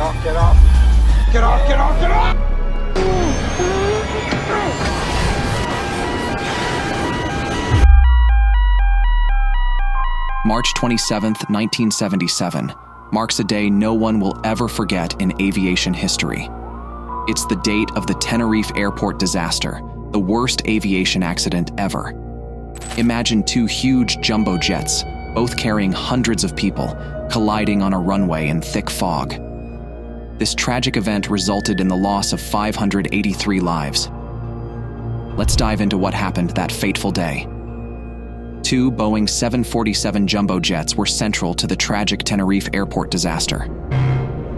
off, get off! Get off, get off, get off! March 27, 1977, marks a day no one will ever forget in aviation history. It's the date of the Tenerife airport disaster, the worst aviation accident ever. Imagine two huge jumbo jets, both carrying hundreds of people, colliding on a runway in thick fog. This tragic event resulted in the loss of 583 lives. Let's dive into what happened that fateful day. Two Boeing 747 jumbo jets were central to the tragic Tenerife airport disaster.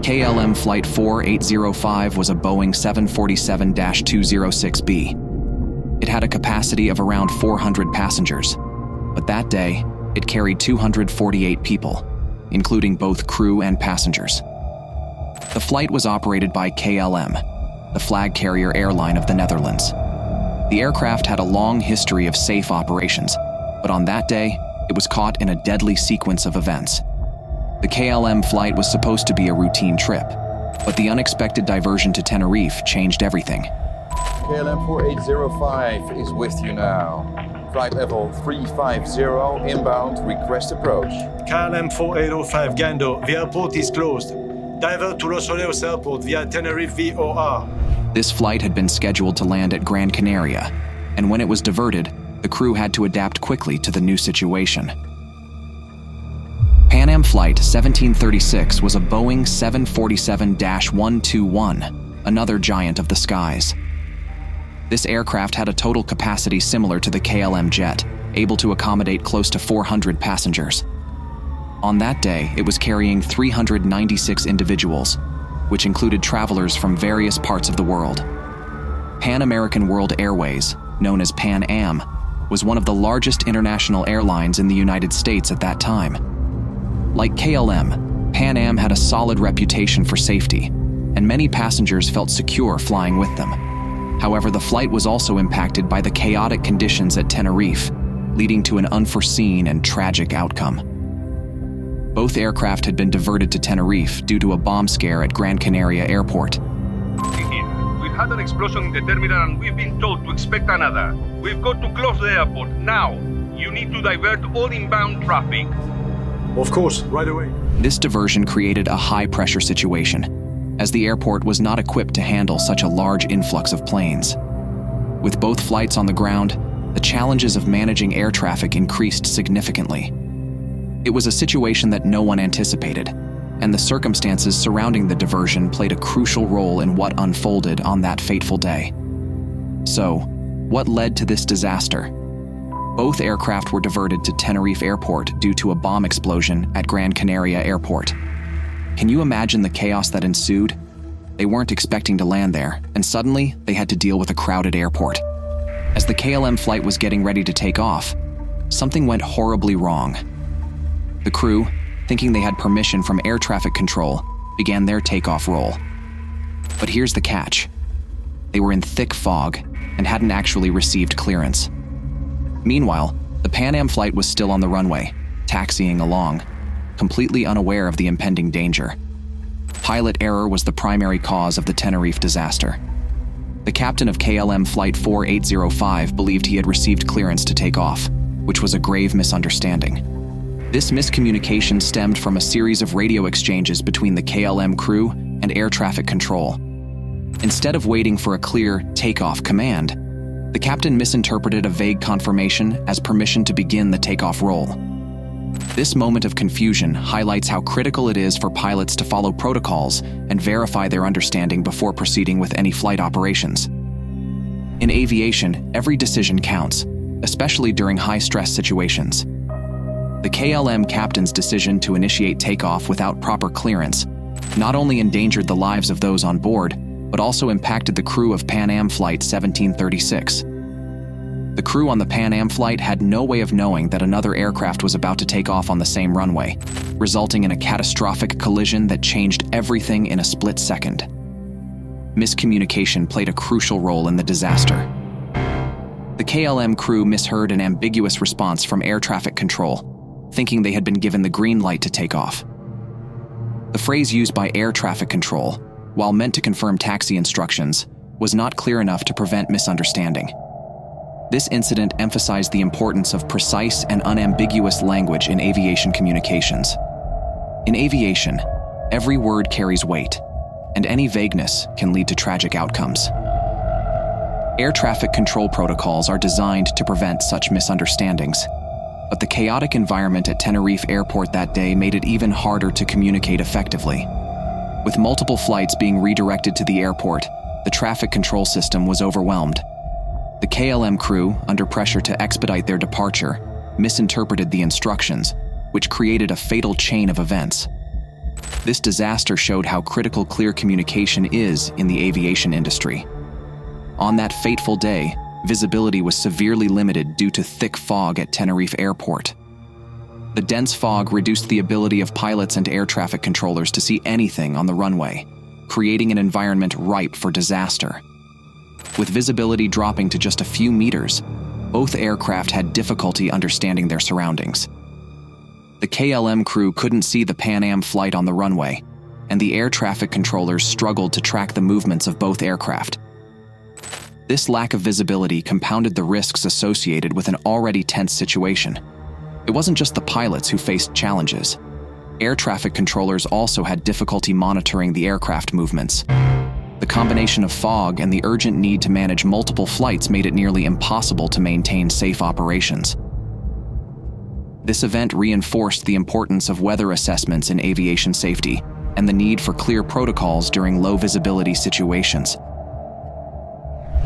KLM Flight 4805 was a Boeing 747-206B. It had a capacity of around 400 passengers, but that day, it carried 248 people, including both crew and passengers. The flight was operated by KLM, the flag carrier airline of the Netherlands. The aircraft had a long history of safe operations, but on that day, it was caught in a deadly sequence of events. The KLM flight was supposed to be a routine trip, but the unexpected diversion to Tenerife changed everything. KLM 4805 is with you now. Flight level 350, inbound, request approach. KLM 4805 Gando, the airport is closed. Divert to Los Rodeos Airport via Tenerife VOR. This flight had been scheduled to land at Gran Canaria, and when it was diverted, the crew had to adapt quickly to the new situation. Pan Am Flight 1736 was a Boeing 747-121, another giant of the skies. This aircraft had a total capacity similar to the KLM jet, able to accommodate close to 400 passengers. On that day, it was carrying 396 individuals, which included travelers from various parts of the world. Pan American World Airways, known as Pan Am, was one of the largest international airlines in the United States at that time. Like KLM, Pan Am had a solid reputation for safety, and many passengers felt secure flying with them. However, the flight was also impacted by the chaotic conditions at Tenerife, leading to an unforeseen and tragic outcome. Both aircraft had been diverted to Tenerife due to a bomb scare at Gran Canaria Airport. We've had an explosion in the terminal and we've been told to expect another. We've got to close the airport now. You need to divert all inbound traffic. Of course, right away. This diversion created a high-pressure situation, as the airport was not equipped to handle such a large influx of planes. With both flights on the ground, the challenges of managing air traffic increased significantly. It was a situation that no one anticipated, and the circumstances surrounding the diversion played a crucial role in what unfolded on that fateful day. So, what led to this disaster? Both aircraft were diverted to Tenerife Airport due to a bomb explosion at Gran Canaria Airport. Can you imagine the chaos that ensued? They weren't expecting to land there, and suddenly they had to deal with a crowded airport. As the KLM flight was getting ready to take off, something went horribly wrong. The crew, thinking they had permission from air traffic control, began their takeoff roll. But here's the catch. They were in thick fog and hadn't actually received clearance. Meanwhile, the Pan Am flight was still on the runway, taxiing along, completely unaware of the impending danger. Pilot error was the primary cause of the Tenerife disaster. The captain of KLM Flight 4805 believed he had received clearance to take off, which was a grave misunderstanding. This miscommunication stemmed from a series of radio exchanges between the KLM crew and air traffic control. Instead of waiting for a clear takeoff command, the captain misinterpreted a vague confirmation as permission to begin the takeoff roll. This moment of confusion highlights how critical it is for pilots to follow protocols and verify their understanding before proceeding with any flight operations. In aviation, every decision counts, especially during high-stress situations. The KLM captain's decision to initiate takeoff without proper clearance not only endangered the lives of those on board, but also impacted the crew of Pan Am Flight 1736. The crew on the Pan Am flight had no way of knowing that another aircraft was about to take off on the same runway, resulting in a catastrophic collision that changed everything in a split second. Miscommunication played a crucial role in the disaster. The KLM crew misheard an ambiguous response from air traffic control, thinking they had been given the green light to take off. The phrase used by air traffic control, while meant to confirm taxi instructions, was not clear enough to prevent misunderstanding. This incident emphasized the importance of precise and unambiguous language in aviation communications. In aviation, every word carries weight, and any vagueness can lead to tragic outcomes. Air traffic control protocols are designed to prevent such misunderstandings, but the chaotic environment at Tenerife Airport that day made it even harder to communicate effectively. With multiple flights being redirected to the airport, the traffic control system was overwhelmed. The KLM crew, under pressure to expedite their departure, misinterpreted the instructions, which created a fatal chain of events. This disaster showed how critical clear communication is in the aviation industry. On that fateful day, visibility was severely limited due to thick fog at Tenerife Airport. The dense fog reduced the ability of pilots and air traffic controllers to see anything on the runway, creating an environment ripe for disaster. With visibility dropping to just a few meters, both aircraft had difficulty understanding their surroundings. The KLM crew couldn't see the Pan Am flight on the runway, and the air traffic controllers struggled to track the movements of both aircraft. This lack of visibility compounded the risks associated with an already tense situation. It wasn't just the pilots who faced challenges. Air traffic controllers also had difficulty monitoring the aircraft movements. The combination of fog and the urgent need to manage multiple flights made it nearly impossible to maintain safe operations. This event reinforced the importance of weather assessments in aviation safety and the need for clear protocols during low visibility situations.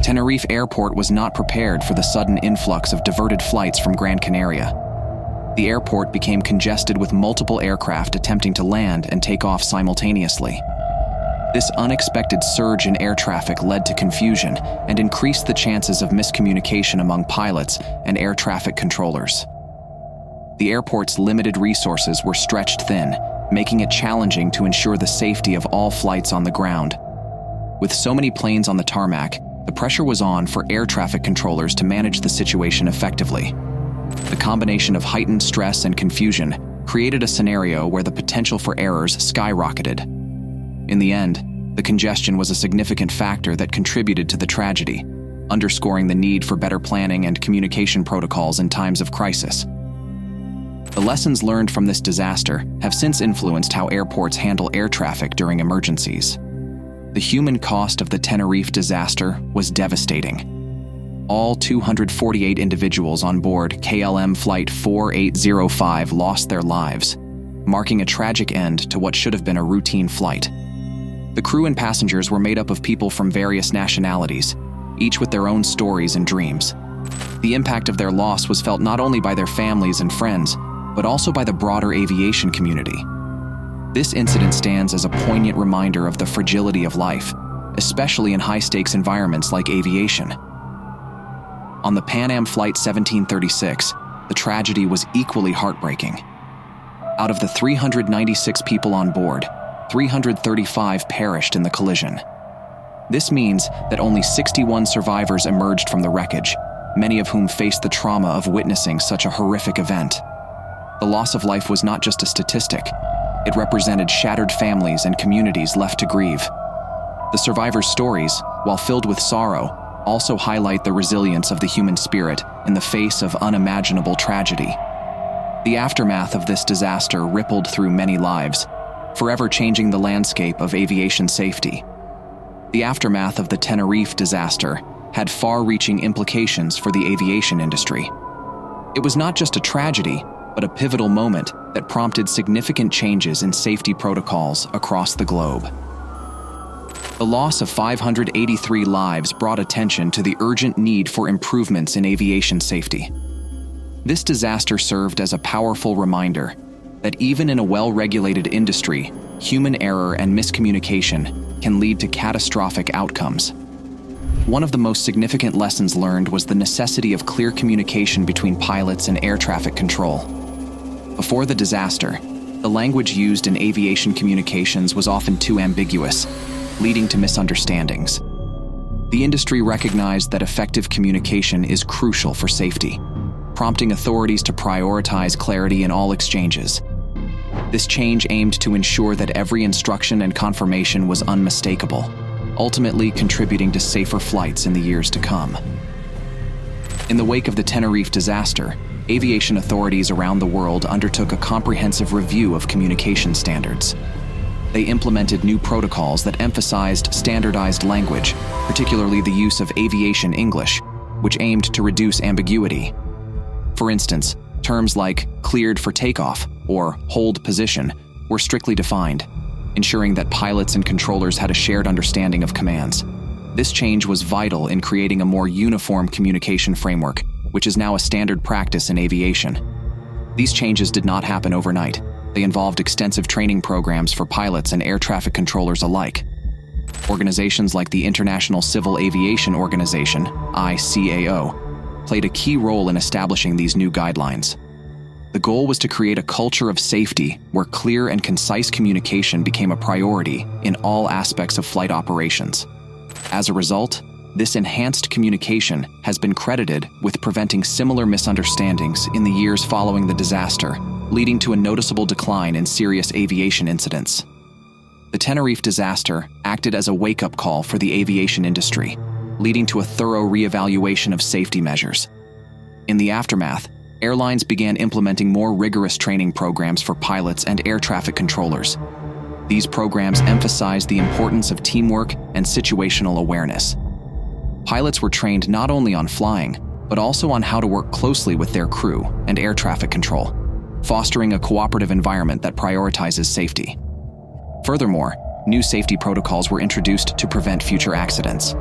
Tenerife Airport was not prepared for the sudden influx of diverted flights from Gran Canaria. The airport became congested with multiple aircraft attempting to land and take off simultaneously. This unexpected surge in air traffic led to confusion and increased the chances of miscommunication among pilots and air traffic controllers. The airport's limited resources were stretched thin, making it challenging to ensure the safety of all flights on the ground. With so many planes on the tarmac, the pressure was on for air traffic controllers to manage the situation effectively. The combination of heightened stress and confusion created a scenario where the potential for errors skyrocketed. In the end, the congestion was a significant factor that contributed to the tragedy, underscoring the need for better planning and communication protocols in times of crisis. The lessons learned from this disaster have since influenced how airports handle air traffic during emergencies. The human cost of the Tenerife disaster was devastating. All 248 individuals on board KLM Flight 4805 lost their lives, marking a tragic end to what should have been a routine flight. The crew and passengers were made up of people from various nationalities, each with their own stories and dreams. The impact of their loss was felt not only by their families and friends, but also by the broader aviation community. This incident stands as a poignant reminder of the fragility of life, especially in high-stakes environments like aviation. On the Pan Am Flight 1736, the tragedy was equally heartbreaking. Out of the 396 people on board, 335 perished in the collision. This means that only 61 survivors emerged from the wreckage, many of whom faced the trauma of witnessing such a horrific event. The loss of life was not just a statistic. It represented shattered families and communities left to grieve. The survivors' stories, while filled with sorrow, also highlight the resilience of the human spirit in the face of unimaginable tragedy. The aftermath of this disaster rippled through many lives, forever changing the landscape of aviation safety. The aftermath of the Tenerife disaster had far-reaching implications for the aviation industry. It was not just a tragedy, but a pivotal moment that prompted significant changes in safety protocols across the globe. The loss of 583 lives brought attention to the urgent need for improvements in aviation safety. This disaster served as a powerful reminder that even in a well-regulated industry, human error and miscommunication can lead to catastrophic outcomes. One of the most significant lessons learned was the necessity of clear communication between pilots and air traffic control. Before the disaster, the language used in aviation communications was often too ambiguous, leading to misunderstandings. The industry recognized that effective communication is crucial for safety, prompting authorities to prioritize clarity in all exchanges. This change aimed to ensure that every instruction and confirmation was unmistakable, ultimately contributing to safer flights in the years to come. In the wake of the Tenerife disaster, aviation authorities around the world undertook a comprehensive review of communication standards. They implemented new protocols that emphasized standardized language, particularly the use of aviation English, which aimed to reduce ambiguity. For instance, terms like cleared for takeoff or hold position were strictly defined, ensuring that pilots and controllers had a shared understanding of commands. This change was vital in creating a more uniform communication framework, which is now a standard practice in aviation. These changes did not happen overnight. They involved extensive training programs for pilots and air traffic controllers alike. Organizations like the International Civil Aviation Organization, ICAO, played a key role in establishing these new guidelines. The goal was to create a culture of safety where clear and concise communication became a priority in all aspects of flight operations. As a result, this enhanced communication has been credited with preventing similar misunderstandings in the years following the disaster, leading to a noticeable decline in serious aviation incidents. The Tenerife disaster acted as a wake-up call for the aviation industry, leading to a thorough reevaluation of safety measures. In the aftermath, airlines began implementing more rigorous training programs for pilots and air traffic controllers. These programs emphasized the importance of teamwork and situational awareness. Pilots were trained not only on flying, but also on how to work closely with their crew and air traffic control, fostering a cooperative environment that prioritizes safety. Furthermore, new safety protocols were introduced to prevent future accidents.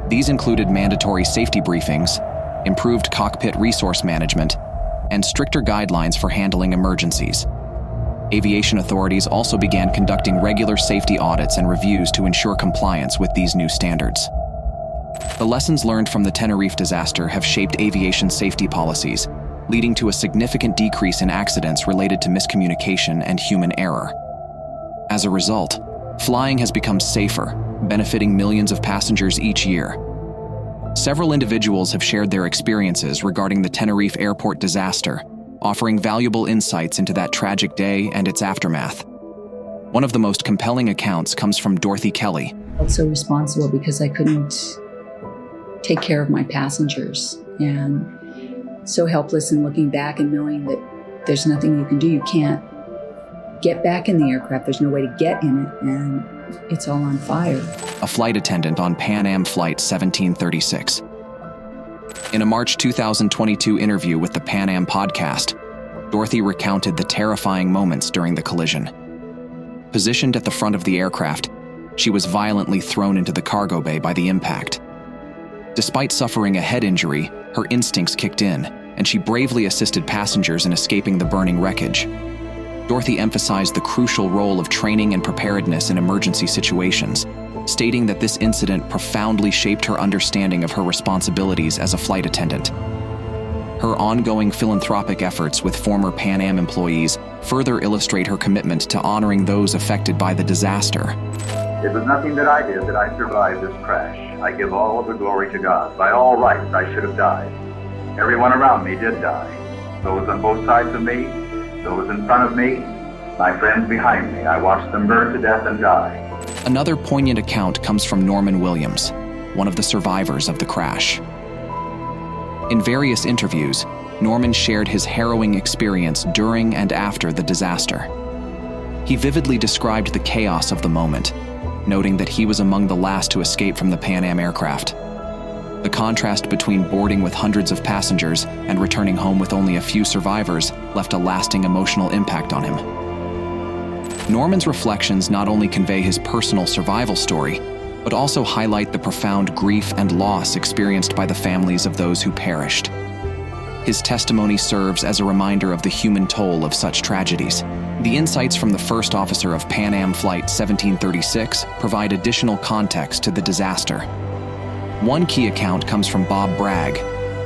These included mandatory safety briefings, improved cockpit resource management, and stricter guidelines for handling emergencies. Aviation authorities also began conducting regular safety audits and reviews to ensure compliance with these new standards. The lessons learned from the Tenerife disaster have shaped aviation safety policies, leading to a significant decrease in accidents related to miscommunication and human error. As a result, flying has become safer, benefiting millions of passengers each year. Several individuals have shared their experiences regarding the Tenerife airport disaster, offering valuable insights into that tragic day and its aftermath. One of the most compelling accounts comes from Dorothy Kelly. I felt so responsible because I couldn't take care of my passengers, and so helpless in looking back and knowing that there's nothing you can do. You can't get back in the aircraft. There's no way to get in it, and it's all on fire. A flight attendant on Pan Am Flight 1736. In a March 2022 interview with the Pan Am podcast, Dorothy recounted the terrifying moments during the collision. Positioned at the front of the aircraft, she was violently thrown into the cargo bay by the impact. Despite suffering a head injury, her instincts kicked in, and she bravely assisted passengers in escaping the burning wreckage. Dorothy emphasized the crucial role of training and preparedness in emergency situations, stating that this incident profoundly shaped her understanding of her responsibilities as a flight attendant. Her ongoing philanthropic efforts with former Pan Am employees further illustrate her commitment to honoring those affected by the disaster. It was nothing that I did that I survived this crash. I give all of the glory to God. By all rights, I should have died. Everyone around me did die. Those on both sides of me, those in front of me, my friends behind me. I watched them burn to death and die. Another poignant account comes from Norman Williams, one of the survivors of the crash. In various interviews, Norman shared his harrowing experience during and after the disaster. He vividly described the chaos of the moment, noting that he was among the last to escape from the Pan Am aircraft. The contrast between boarding with hundreds of passengers and returning home with only a few survivors left a lasting emotional impact on him. Norman's reflections not only convey his personal survival story, but also highlight the profound grief and loss experienced by the families of those who perished. His testimony serves as a reminder of the human toll of such tragedies. The insights from the first officer of Pan Am Flight 1736 provide additional context to the disaster. One key account comes from Bob Bragg,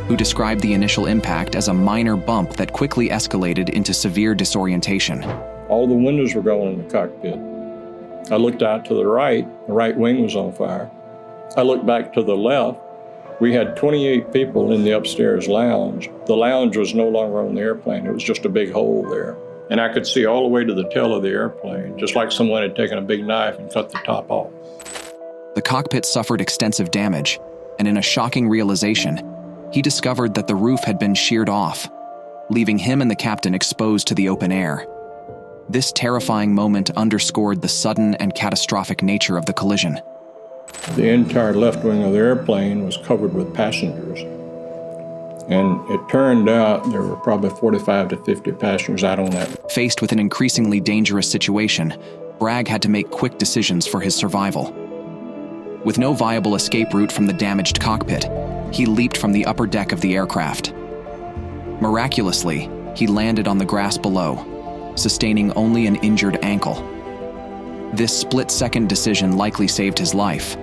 who described the initial impact as a minor bump that quickly escalated into severe disorientation. All the windows were going in the cockpit. I looked out to the right wing was on fire. I looked back to the left. We had 28 people in the upstairs lounge. The lounge was no longer on the airplane. It was just a big hole there. And I could see all the way to the tail of the airplane, just like someone had taken a big knife and cut the top off. The cockpit suffered extensive damage, and in a shocking realization, he discovered that the roof had been sheared off, leaving him and the captain exposed to the open air. This terrifying moment underscored the sudden and catastrophic nature of the collision. The entire left wing of the airplane was covered with passengers. And it turned out there were probably 45 to 50 passengers out on that. Faced with an increasingly dangerous situation, Bragg had to make quick decisions for his survival. With no viable escape route from the damaged cockpit, he leaped from the upper deck of the aircraft. Miraculously, he landed on the grass below, sustaining only an injured ankle. This split-second decision likely saved his life,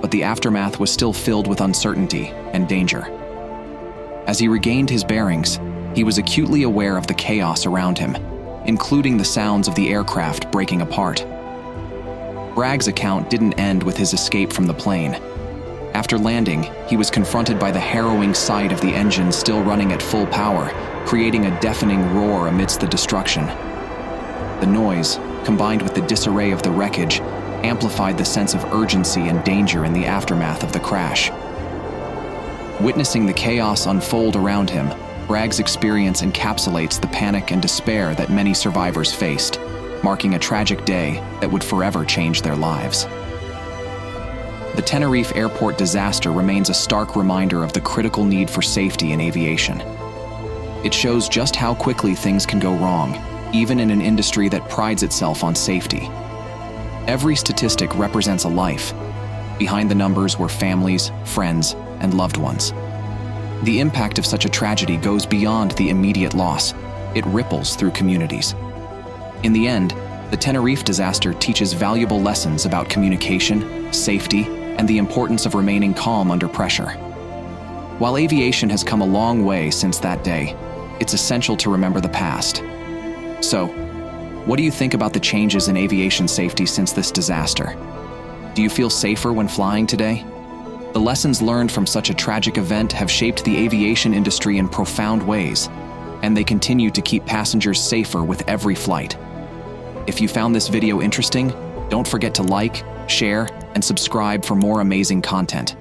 but the aftermath was still filled with uncertainty and danger. As he regained his bearings, he was acutely aware of the chaos around him, including the sounds of the aircraft breaking apart. Bragg's account didn't end with his escape from the plane. After landing, he was confronted by the harrowing sight of the engine still running at full power, creating a deafening roar amidst the destruction. The noise, combined with the disarray of the wreckage, amplified the sense of urgency and danger in the aftermath of the crash. Witnessing the chaos unfold around him, Bragg's experience encapsulates the panic and despair that many survivors faced, marking a tragic day that would forever change their lives. The Tenerife airport disaster remains a stark reminder of the critical need for safety in aviation. It shows just how quickly things can go wrong, even in an industry that prides itself on safety. Every statistic represents a life. Behind the numbers were families, friends, and loved ones. The impact of such a tragedy goes beyond the immediate loss. It ripples through communities. In the end, the Tenerife disaster teaches valuable lessons about communication, safety, and the importance of remaining calm under pressure. While aviation has come a long way since that day, it's essential to remember the past. So, what do you think about the changes in aviation safety since this disaster? Do you feel safer when flying today? The lessons learned from such a tragic event have shaped the aviation industry in profound ways, and they continue to keep passengers safer with every flight. If you found this video interesting, don't forget to like, share, and subscribe for more amazing content.